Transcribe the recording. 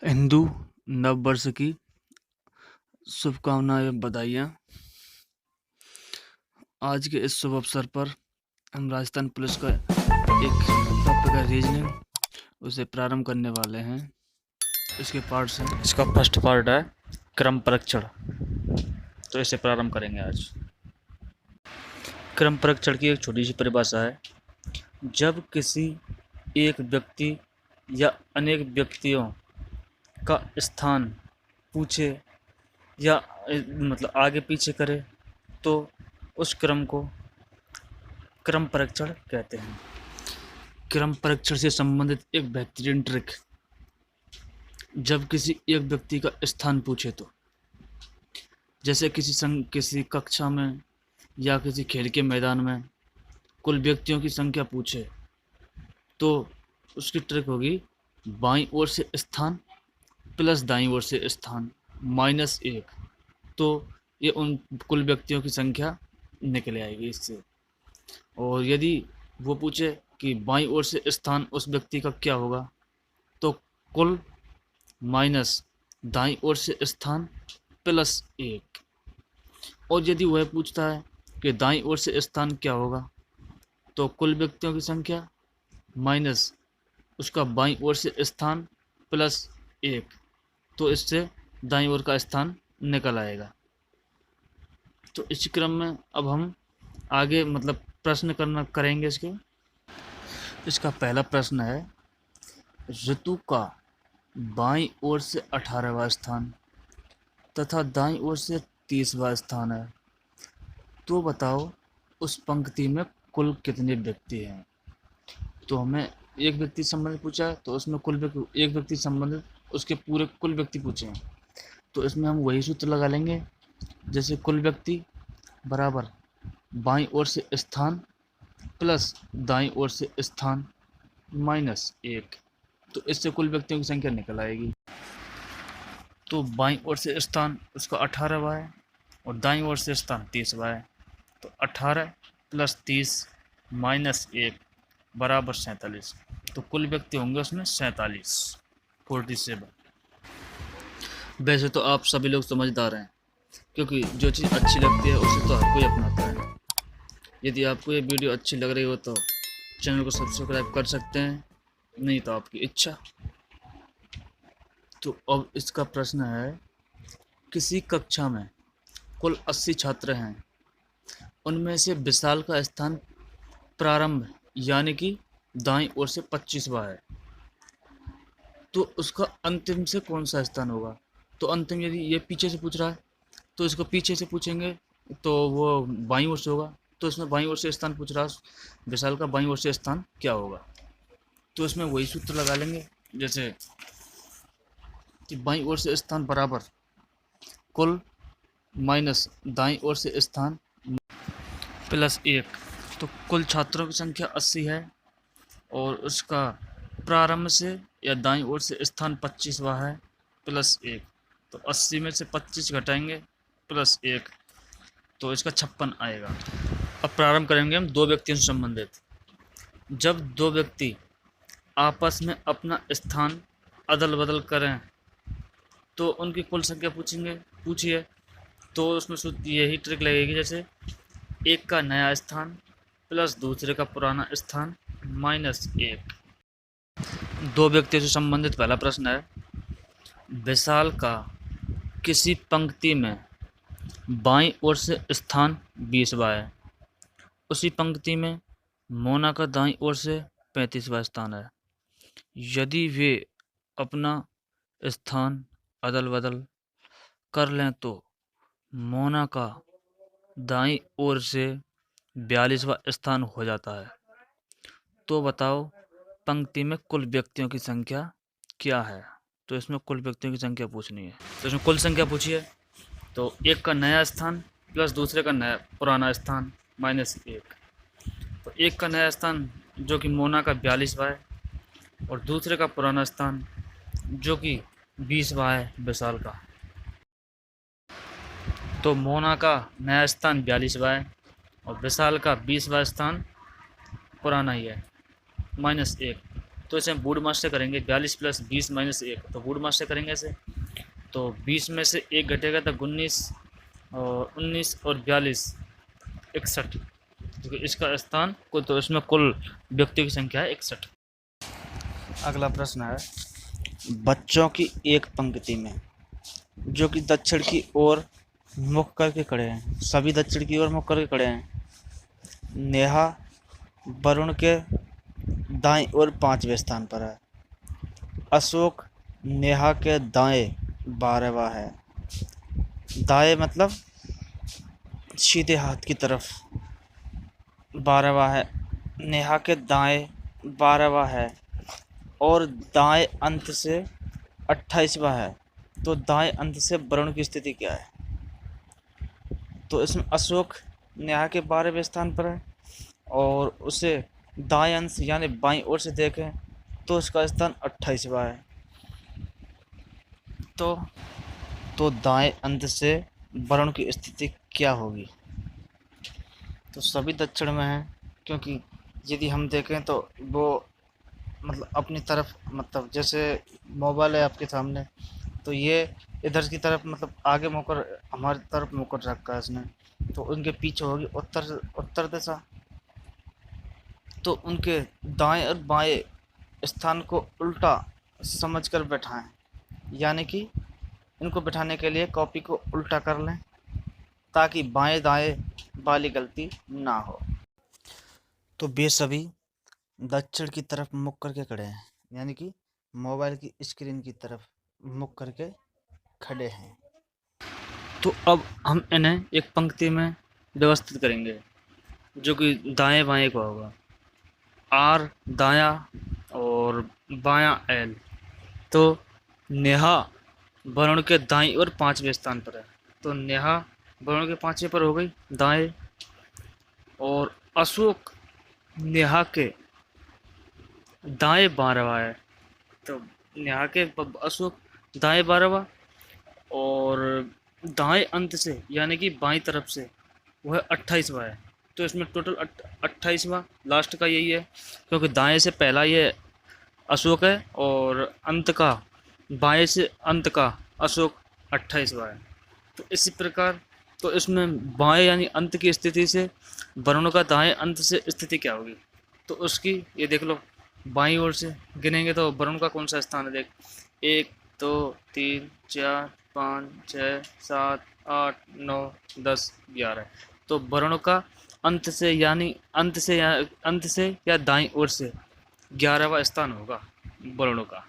हिंदू नव वर्ष की शुभकामनाएं एवं बधाइयाँ। आज के इस शुभ अवसर पर हम राजस्थान पुलिस का एक टॉपिक है रीजनिंग, उसे प्रारंभ करने वाले हैं। इसके पार्ट्स हैं। इसका फर्स्ट पार्ट है क्रम परीक्षण, तो इसे प्रारंभ करेंगे आज। क्रम परीक्षण की एक छोटी सी परिभाषा है, जब किसी एक व्यक्ति या अनेक व्यक्तियों का स्थान पूछे या मतलब आगे पीछे करे तो उस क्रम को क्रम परीक्षण कहते हैं। क्रम परीक्षण से संबंधित एक बेहतरीन ट्रिक, जब किसी एक व्यक्ति का स्थान पूछे तो, जैसे किसी कक्षा में या किसी खेल के मैदान में कुल व्यक्तियों की संख्या पूछे तो उसकी ट्रिक होगी बाईं ओर से स्थान प्लस दाईं ओर से स्थान -1, तो ये उन कुल व्यक्तियों की संख्या निकल आएगी इससे। और यदि वो पूछे कि बाईं ओर से स्थान उस व्यक्ति का क्या होगा, तो कुल माइनस दाईं ओर से स्थान +1। और यदि वह पूछता है कि दाईं ओर से स्थान क्या होगा, तो कुल व्यक्तियों की संख्या माइनस उसका बाईं ओर से स्थान +1, तो इससे दाईं ओर का स्थान निकल आएगा। तो इस क्रम में अब हम आगे प्रश्न करेंगे इसका पहला प्रश्न है, ऋतु का बाईं ओर से 18वां स्थान तथा दाईं ओर से 30वां स्थान है, तो बताओ उस पंक्ति में कुल कितने व्यक्ति हैं। तो हमें एक व्यक्ति संबंधित पूछा है, तो उसमें एक व्यक्ति संबंधित उसके पूरे कुल व्यक्ति पूछे हैं, तो इसमें हम वही सूत्र लगा लेंगे, जैसे कुल व्यक्ति बराबर बाईं ओर से स्थान प्लस दाईं ओर से स्थान -1, तो इससे कुल व्यक्तियों की संख्या निकल आएगी। तो बाईं ओर से स्थान उसका 18वां है और दाईं ओर से स्थान 30वां है, तो 18 + 30 -1 बराबर 47, तो कुल व्यक्ति होंगे उसमें 47। वैसे तो आप सभी लोग समझदार हैं, क्योंकि जो चीज़ अच्छी लगती है उसे तो हर कोई अपनाता है। यदि आपको ये वीडियो अच्छी लग रही हो तो चैनल को सब्सक्राइब कर सकते हैं, नहीं तो आपकी इच्छा। तो अब इसका प्रश्न है, किसी कक्षा में कुल 80 छात्र हैं, उनमें से विशाल का स्थान प्रारंभ यानी कि दाईं ओर से 25वां है, तो उसका अंतिम से कौन सा स्थान होगा। तो अंतिम यदि ये पीछे से पूछ रहा है तो इसको पीछे से पूछेंगे तो वो बाईं ओर से होगा, तो इसमें बाईं ओर से स्थान पूछ रहा है, विशाल का बाईं ओर से स्थान क्या होगा, तो इसमें वही सूत्र लगा लेंगे, जैसे कि बाईं ओर से स्थान बराबर कुल माइनस दाईं ओर से स्थान +1, तो कुल छात्रों की संख्या 80 है और उसका प्रारंभ से या दाईं ओर से स्थान 25वां है +1, तो 80 में से 25 घटाएंगे +1, तो इसका 56 आएगा। अब प्रारंभ करेंगे हम दो व्यक्तियों से संबंधित। जब दो व्यक्ति आपस में अपना स्थान अदल बदल करें तो उनकी कुल संख्या पूछिए, तो उसमें यही ट्रिक लगेगी, जैसे एक का नया स्थान प्लस दूसरे का पुराना स्थान -1। दो व्यक्तियों से संबंधित पहला प्रश्न है, विशाल का किसी पंक्ति में बाईं ओर से स्थान 20वां है, उसी पंक्ति में मोना का दाईं ओर से 35वां स्थान है। यदि वे अपना स्थान अदल बदल कर लें तो मोना का दाईं ओर से 42वां स्थान हो जाता है, तो बताओ पंक्ति में कुल व्यक्तियों की संख्या क्या है। तो इसमें कुल व्यक्तियों की संख्या पूछनी है, तो इसमें कुल संख्या पूछिए, तो एक का नया स्थान प्लस दूसरे का नया पुराना स्थान -1, तो एक का नया स्थान जो कि मोना का 42वां है और दूसरे का पुराना स्थान जो कि 20वां है विशाल का, तो मोना का नया स्थान 42वां है और विशाल का 20वां स्थान पुराना ही है -1, तो इसे हम बूढ़मास से करेंगे। 42 प्लस 20 माइनस 1, तो बूढ़मास से करेंगे ऐसे। तो 20 में से 1 घटेगा तो 19 और 19 और 42 61, क्योंकि इसका स्थान कुल, तो इसमें कुल व्यक्तियों की संख्या है 61। अगला प्रश्न है, बच्चों की एक पंक्ति में जो कि दक्षिण की ओर मुख करके खड़े हैं, सभी दक्षिण की ओर मुख करके खड़े हैं। नेहा वरुण के दाएं और 5वें स्थान पर है। अशोक नेहा के दाएं 12वां है। दाएं मतलब सीधे हाथ की तरफ 12वां है। नेहा के दाएं 12वां है और दाएं अंत से 28वां है। तो दाएं अंत से वरुण की स्थिति क्या है? तो इसमें अशोक नेहा के 12वें स्थान पर है और उसे दाएं अंत यानी बाईं ओर से देखें तो उसका स्थान 28वां है। तो दाएं अंत से वरुण की स्थिति क्या होगी? तो सभी दक्षिण में है, क्योंकि यदि हम देखें तो वो मतलब अपनी तरफ, मतलब जैसे मोबाइल है आपके सामने, तो ये इधर की तरफ मतलब आगे मुकर हमारी तरफ मुकर रखा है इसने, तो उनके पीछे होगी उत्तर दिशा। तो उनके दाएं और बाएं स्थान को उल्टा समझकर बैठाएं, यानी कि इनको बिठाने के लिए कॉपी को उल्टा कर लें ताकि बाएं दाएं वाली गलती ना हो। तो वे सभी दक्षिण की तरफ मुख करके खड़े हैं, यानी कि मोबाइल की स्क्रीन की तरफ मुख करके खड़े हैं। तो अब हम इन्हें एक पंक्ति में व्यवस्थित करेंगे जो कि दाएं बाएं का होगा। आर दाया और बायां एल। तो नेहा वरुण के दाईं और 5वें स्थान पर है, तो नेहा वरुण के 5वें पर हो गई दाएं, और अशोक नेहा के दाएं 12वां है, तो नेहा के अशोक दाएं 12वां और दाएं अंत से यानी कि बाईं तरफ से वह 28वां है। तो इसमें टोटल 28वां लास्ट का यही है, क्योंकि दाएं से पहला ये अशोक है और अंत का बाएं से अंत का अशोक 28वां है। तो इसी प्रकार तो इसमें बाएं यानी अंत की स्थिति से वरुण का दाएं अंत से स्थिति क्या होगी? तो उसकी ये देख लो, बाईं ओर से गिनेंगे तो वरुण का कौन सा स्थान है? देख, 1 2 3 4 5 6 7 8 9 10 11। तो वरुण का अंत से यानी अंत से या दाईं ओर से 11वां स्थान होगा वरुण का।